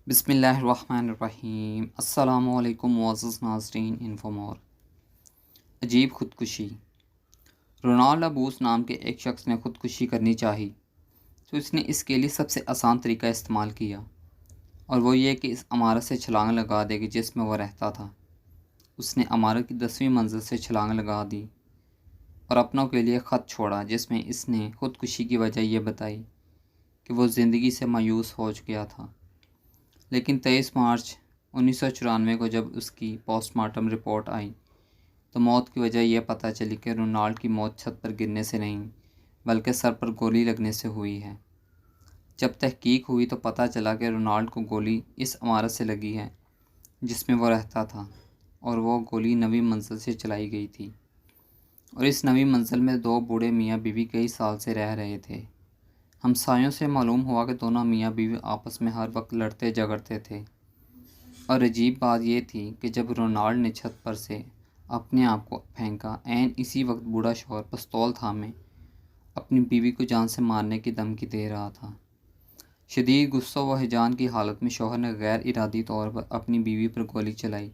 بسم اللہ الرحمن الرحیم۔ السلام علیکم معزز ناظرین۔ انفومور عجیب خودکشی۔ رونالڈ ابوس نام کے ایک شخص نے خودکشی کرنی چاہی تو اس نے اس کے لیے سب سے آسان طریقہ استعمال کیا، اور وہ یہ کہ اس عمارت سے چھلانگ لگا دے گی جس میں وہ رہتا تھا۔ اس نے عمارت کی 10ویں منزل سے چھلانگ لگا دی اور اپنوں کے لیے خط چھوڑا جس میں اس نے خودکشی کی وجہ یہ بتائی کہ وہ زندگی سے مایوس ہو گیا تھا۔ لیکن 23 مارچ 1994 کو جب اس کی پوسٹ مارٹم رپورٹ آئی تو موت کی وجہ یہ پتہ چلی کہ رونالڈ کی موت چھت پر گرنے سے نہیں بلکہ سر پر گولی لگنے سے ہوئی ہے۔ جب تحقیق ہوئی تو پتہ چلا کہ رونالڈ کو گولی اس عمارت سے لگی ہے جس میں وہ رہتا تھا، اور وہ گولی 9ویں منزل سے چلائی گئی تھی، اور اس 9ویں منزل میں 2 بوڑھے میاں بیوی کئی سال سے رہ رہے تھے۔ ہمسایوں سے معلوم ہوا کہ دونوں میاں بیوی آپس میں ہر وقت لڑتے جھگڑتے تھے، اور عجیب بات یہ تھی کہ جب رونالڈ نے چھت پر سے اپنے آپ کو پھینکا، عین اسی وقت بوڑھا شوہر پستول تھامے اپنی بیوی کو جان سے مارنے کی دھمکی دے رہا تھا۔ شدید غصہ و ہیجان کی حالت میں شوہر نے غیر ارادی طور پر اپنی بیوی پر گولی چلائی،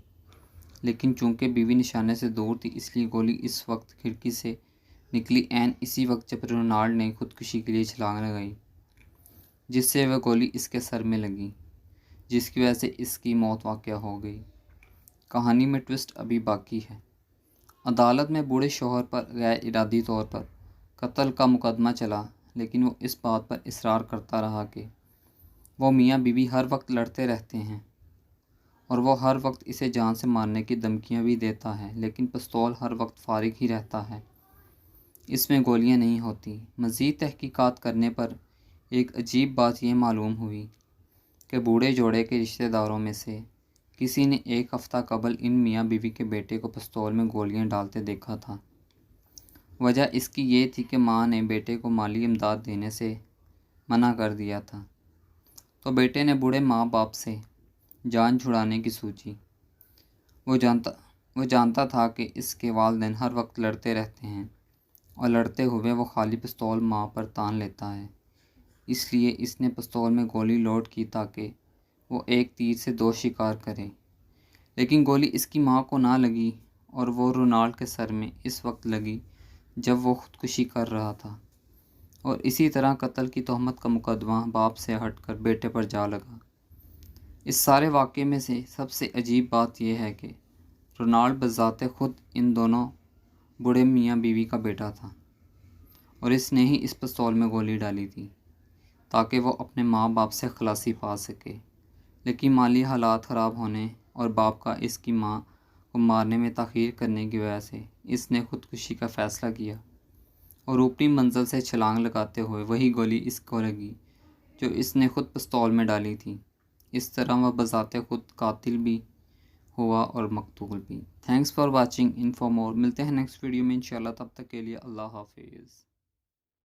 لیکن چونکہ بیوی نشانے سے دور تھی اس لیے گولی اس وقت کھڑکی سے نکلی، عین اسی وقت جب رونالڈ نے خودکشی کے لیے چھلانگ لگائی، جس سے وہ گولی اس کے سر میں لگی، جس کی وجہ سے اس کی موت واقع ہو گئی۔ کہانی میں ٹوسٹ ابھی باقی ہے۔ عدالت میں بوڑھے شوہر پر غیر ارادی طور پر قتل کا مقدمہ چلا، لیکن وہ اس بات پر اصرار کرتا رہا کہ وہ میاں بیوی ہر وقت لڑتے رہتے ہیں، اور وہ ہر وقت اسے جان سے مارنے کی دھمکیاں بھی دیتا ہے، لیکن پستول ہر وقت فارغ ہی رہتا ہے، اس میں گولیاں نہیں ہوتی۔ مزید تحقیقات کرنے پر ایک عجیب بات یہ معلوم ہوئی کہ بوڑھے جوڑے کے رشتہ داروں میں سے کسی نے ایک ہفتہ قبل ان میاں بیوی کے بیٹے کو پستول میں گولیاں ڈالتے دیکھا تھا۔ وجہ اس کی یہ تھی کہ ماں نے بیٹے کو مالی امداد دینے سے منع کر دیا تھا، تو بیٹے نے بوڑھے ماں باپ سے جان چھڑانے کی سوچی۔ وہ جانتا تھا کہ اس کے والدین ہر وقت لڑتے رہتے ہیں، اور لڑتے ہوئے وہ خالی پستول ماں پر تان لیتا ہے، اس لیے اس نے پستول میں گولی لوڈ کی تاکہ وہ ایک تیر سے 2 شکار کرے۔ لیکن گولی اس کی ماں کو نہ لگی، اور وہ رونالڈ کے سر میں اس وقت لگی جب وہ خودکشی کر رہا تھا، اور اسی طرح قتل کی تہمت کا مقدمہ باپ سے ہٹ کر بیٹے پر جا لگا۔ اس سارے واقعے میں سے سب سے عجیب بات یہ ہے کہ رونالڈ بذات خود ان دونوں بوڑھے میاں بیوی کا بیٹا تھا، اور اس نے ہی اس پستول میں گولی ڈالی تھی تاکہ وہ اپنے ماں باپ سے خلاصی پا سکے۔ لیکن مالی حالات خراب ہونے اور باپ کا اس کی ماں کو مارنے میں تاخیر کرنے کی وجہ سے اس نے خودکشی کا فیصلہ کیا، اور اوپری منزل سے چھلانگ لگاتے ہوئے وہی گولی اس کو لگی جو اس نے خود پستول میں ڈالی تھی۔ اس طرح وہ بذات خود قاتل بھی ہوا اور مقتول بھی۔ تھینکس فار واچنگ انفو مور۔ ملتے ہیں نیکسٹ ویڈیو میں انشاءاللہ، تب تک کے لیے اللہ حافظ۔